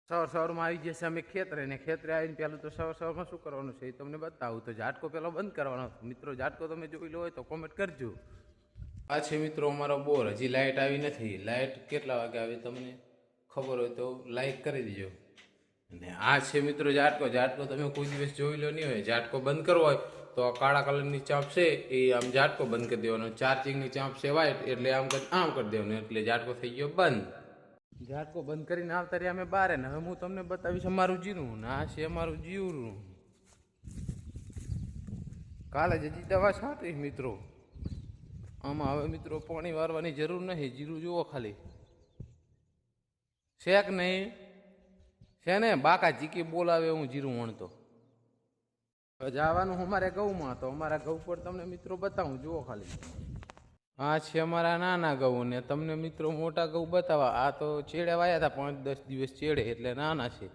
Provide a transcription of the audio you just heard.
સવારમાં આવી જશે અમે ખેતરે ને ખેતરે આવીને પહેલું તો સવારમાં શું કરવાનું છે એ તમને બતાવું. તો ઝાટકો પહેલો બંધ કરવાનો. મિત્રો ઝાટકો તમે જોઈ લો હોય તો કોમેન્ટ કરજો. આ છે મિત્રો અમારો બોર. હજી લાઇટ આવી નથી. લાઇટ કેટલા વાગે આવે તમને ખબર હોય તો લાઈક કરી દેજો. અને આ છે મિત્રો ઝાટકો. ઝાટકો તમે કોઈ દિવસ જોઈ લો નહીં હોય. ઝાટકો બંધ કરવો હોય તો કાળા કલરની ચાંપ છે એ આમ ઝાટકો બંધ કરી દેવાનો. ચાર્જિંગની ચાંપ છે વ્હાઈટ એટલે આમ કરી દેવાનું એટલે ઝાટકો થઈ ગયો બંધ. ઝાટકો બંધ કરીને આવતા રહ્યા અમે બારે ને હવે હું તમને બતાવીશ અમારું જીરું ને આ છે અમારું જીરું. કાલે જ હજી દવા છાંટી મિત્રો. આમાં હવે મિત્રો પાણી વારવાની જરૂર નહીં. જીરું જુઓ ખાલી શેક નહીં છે ને બાકા જીકી બોલાવે હું જીરું વણતો. જવાનું અમારે ઘઉંમાં તો અમારા ઘઉં પર તમને મિત્રો બતાવું જુઓ ખાલી. આ છે અમારા નાના ઘઉં ને તમને મિત્રો મોટા ઘઉં બતાવવા. આ તો ચેડે વાયા હતા 5-10 દિવસ ચેડે એટલે નાના છે.